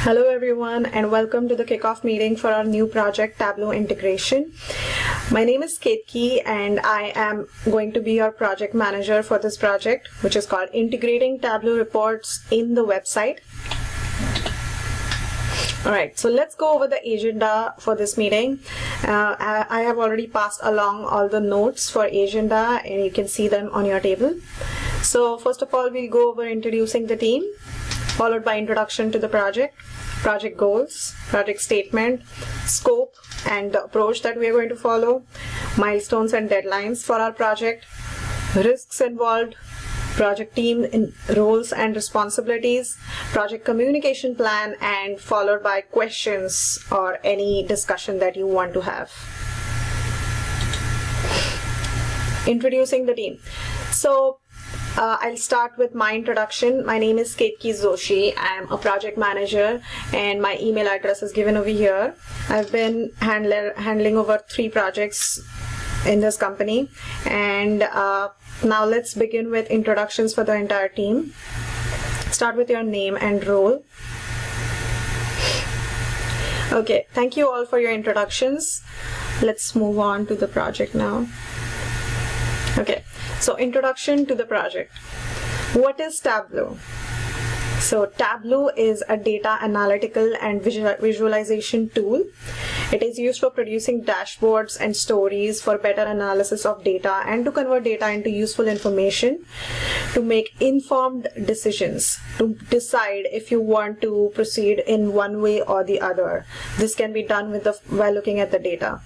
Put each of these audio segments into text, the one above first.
Hello everyone and welcome to the kickoff meeting for our new project Tableau integration. My name is Ketki and I am going to be your project manager for this project, which is called Integrating Tableau Reports in the Website. Alright, so let's go over the agenda for this meeting. I have already passed along all the notes for agenda and you can see them on your table. So first of all, we'll go over introducing the team, followed by introduction to the project, project goals, project statement, scope and the approach that we are going to follow, milestones and deadlines for our project, risks involved, project team in roles and responsibilities, project communication plan, and followed by questions or any discussion that you want to have. Introducing the team. So I'll start with my introduction. My name is Ketki Joshi. I'm a project manager and my email address is given over here. I've been handling over 3 projects in this company, and now let's begin with introductions for the entire team. Start with your name and role. Okay, thank you all for your introductions. Let's move on to the project now. Okay, so introduction to the project. What is Tableau? So Tableau is a data analytical and visualization tool. It is used for producing dashboards and stories for better analysis of data and to convert data into useful information to make informed decisions, to decide if you want to proceed in one way or the other. This can be done while looking at the data.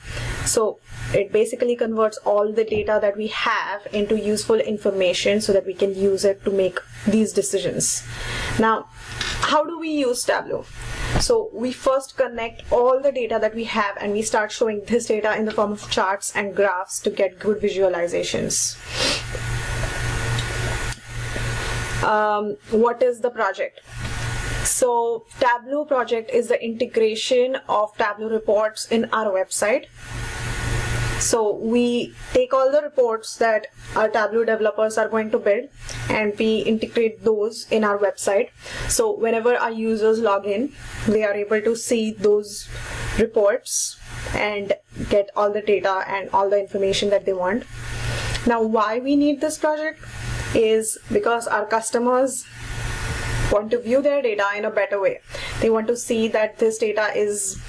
So it basically converts all the data that we have into useful information so that we can use it to make these decisions. Now, how do we use Tableau? So we first connect all the data that we have and we start showing this data in the form of charts and graphs to get good visualizations. What is the project? So Tableau project is the integration of Tableau reports in our website. So we take all the reports that our Tableau developers are going to build and we integrate those in our website. So whenever our users log in, they are able to see those reports and get all the data and all the information that they want. Now, why we need this project is because our customers want to view their data in a better way. They want to see that this data is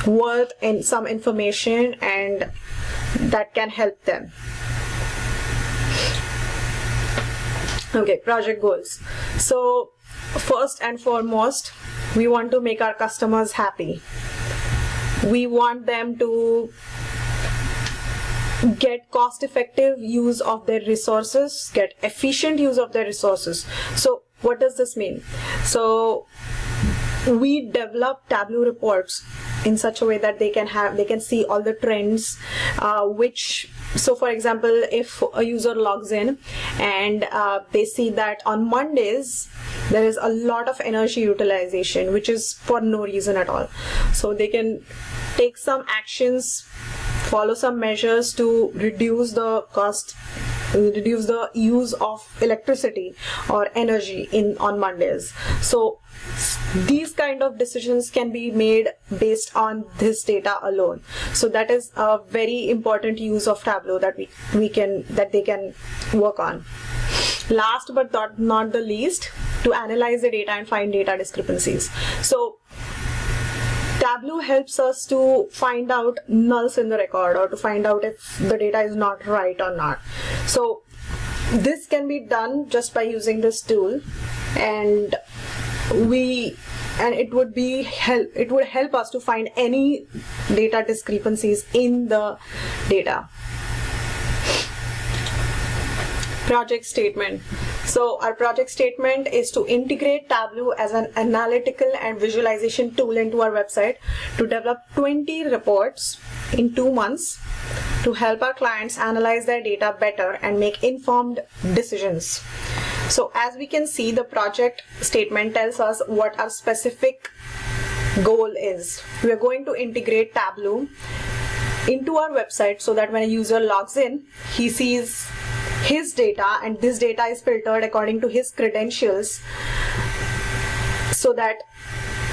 worth in some information and that can help them. Okay, project goals. So first and foremost, we want to make our customers happy. We want them to get cost-effective use of their resources, get efficient use of their resources. So what does this mean? So we develop Tableau reports in such a way that they can see all the trends, so for example, if a user logs in and they see that on Mondays there is a lot of energy utilization, which is for no reason at all. So they can take some actions, follow some measures to reduce the cost, reduce the use of electricity or energy on Mondays. So these kind of decisions can be made based on this data alone. So that is a very important use of Tableau that they can work on. Last but not the least, to analyze the data and find data discrepancies. So Tableau helps us to find out nulls in the record or to find out if the data is not right or not. So this can be done just by using this tool, and it would help us to find any data discrepancies in the data. Project statement. So our project statement is to integrate Tableau as an analytical and visualization tool into our website to develop 20 reports in 2 months to help our clients analyze their data better and make informed decisions. So as we can see, the project statement tells us what our specific goal is. We are going to integrate Tableau into our website so that when a user logs in, he sees his data and this data is filtered according to his credentials so that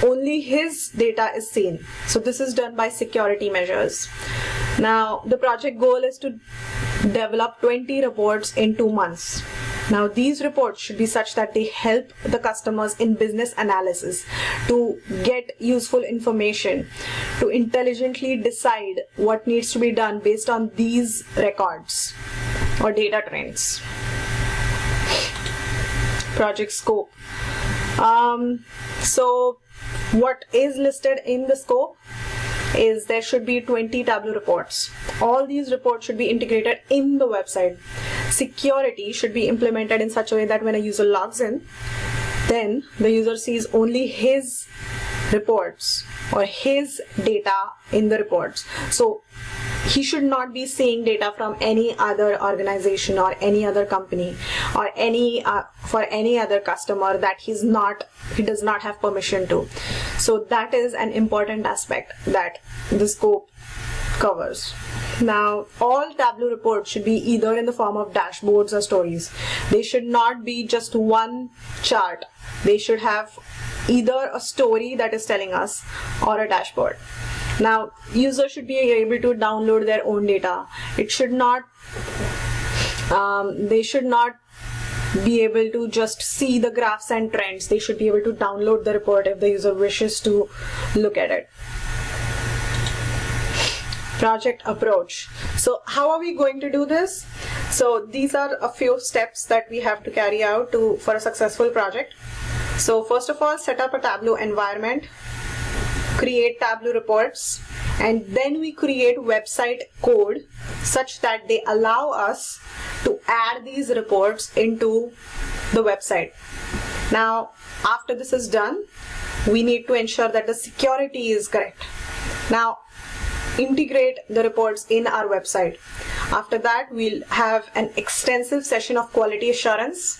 only his data is seen. So this is done by security measures. Now the project goal is to develop 20 reports in 2 months. Now these reports should be such that they help the customers in business analysis to get useful information, to intelligently decide what needs to be done based on these records or data trends. Project scope. So what is listed in the scope is there should be 20 Tableau reports. All these reports should be integrated in the website. Security should be implemented in such a way that when a user logs in, then the user sees only his reports or his data in the reports. So he should not be seeing data from any other organization or any other company or for any other customer that he does not have permission to. So that is an important aspect that the scope covers. Now all Tableau reports should be either in the form of dashboards or stories. They should not be just one chart. They should have either a story that is telling us or a dashboard. Now users should be able to download their own data. It should not they should not be able to just see the graphs and trends. They should be able to download the report if the user wishes to look at it. Project approach. So how are we going to do this? So these are a few steps that we have to carry out for a successful project. So first of all, set up a Tableau environment, create Tableau reports, and then we create website code such that they allow us to add these reports into the website. Now after this is done, we need to ensure that the security is correct. Now integrate the reports in our website. After that, we'll have an extensive session of quality assurance,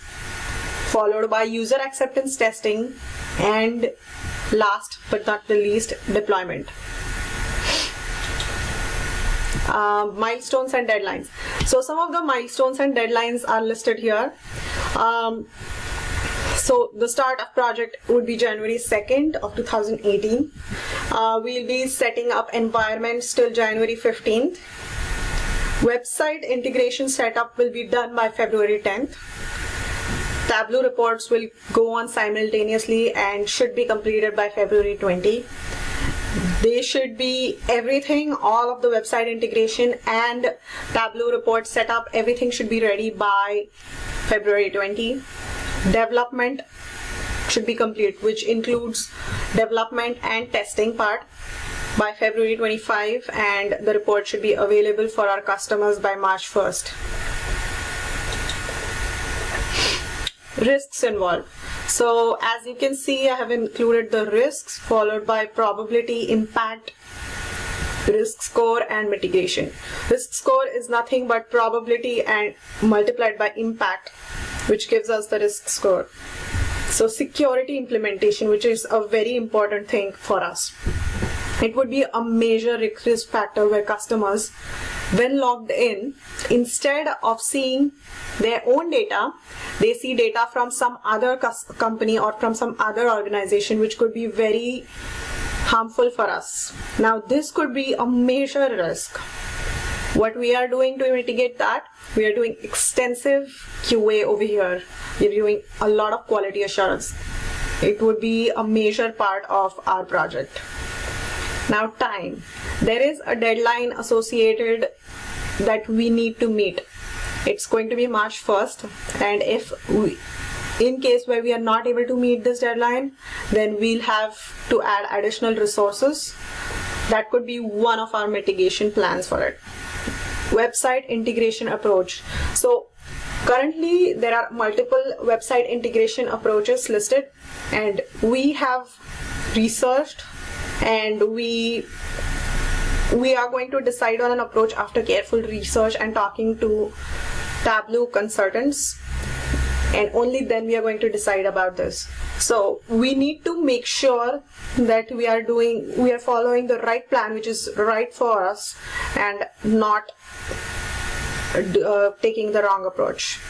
followed by user acceptance testing, and last but not the least, deployment. Milestones and deadlines. So some of the milestones and deadlines are listed here. So the start of project would be January 2nd of 2018. We'll be setting up environments till January 15th. Website integration setup will be done by February 10th. Tableau reports will go on simultaneously and should be completed by February 20. They should be everything, all of the website integration and Tableau report setup, everything should be ready by February 20. Development should be complete, which includes development and testing part, by February 25, and the report should be available for our customers by March 1st. Risks involved. So as you can see, I have included the risks followed by probability, impact, risk score, and mitigation. Risk score is nothing but probability and multiplied by impact, which gives us the risk score. So security implementation, which is a very important thing for us. It would be a major risk factor where customers, when logged in, instead of seeing their own data, they see data from some other company or from some other organization, which could be very harmful for us. Now this could be a major risk. What we are doing to mitigate that, we are doing extensive QA over here. We're doing a lot of quality assurance. It would be a major part of our project. Now time. There is a deadline associated that we need to meet. It's going to be March 1st, and in case where we are not able to meet this deadline, then we'll have to add additional resources. That could be one of our mitigation plans for it. Website integration approach. So currently there are multiple website integration approaches listed, and we have researched and we are going to decide on an approach after careful research and talking to Tableau consultants, and only then we are going to decide about this. So we need to make sure that we are following the right plan, which is right for us, and not taking the wrong approach.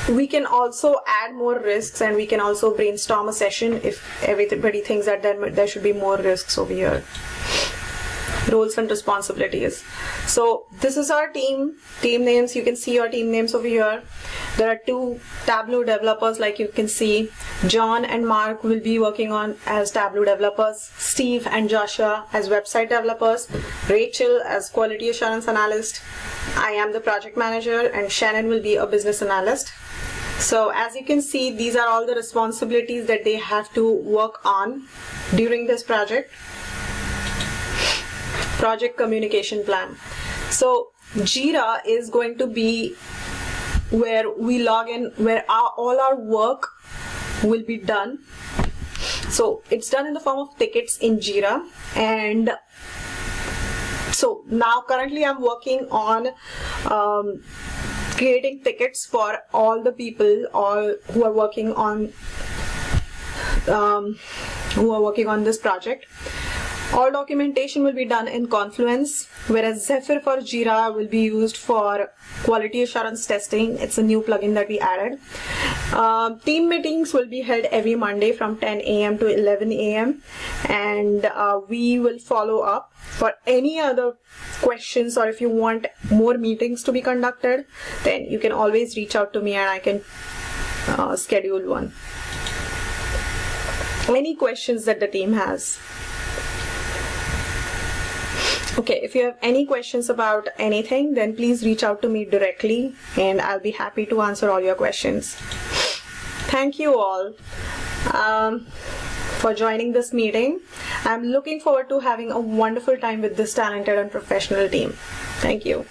we can also add more risks, and we can also brainstorm a session if everybody thinks that there should be more risks over here. Roles and responsibilities. So this is our team names. You can see your team names over here. There are 2 Tableau developers, like you can see. John and Mark will be working on as Tableau developers, Steve and Joshua as website developers, Rachel as quality assurance analyst, I am the project manager, and Shannon will be a business analyst. So as you can see, these are all the responsibilities that they have to work on during this project. Project communication plan. So Jira is going to be where we log in, where all our work will be done. So it's done in the form of tickets in Jira. And so now currently I'm working on creating tickets for all the people who are working on this project. All documentation will be done in Confluence, whereas Zephyr for Jira will be used for quality assurance testing. It's a new plugin that we added. Team meetings will be held every Monday from 10 a.m. to 11 a.m. and we will follow up. For any other questions, or if you want more meetings to be conducted, then you can always reach out to me and I can schedule one. Any questions that the team has? Okay, if you have any questions about anything, then please reach out to me directly and I'll be happy to answer all your questions. Thank you all for joining this meeting. I'm looking forward to having a wonderful time with this talented and professional team. Thank you.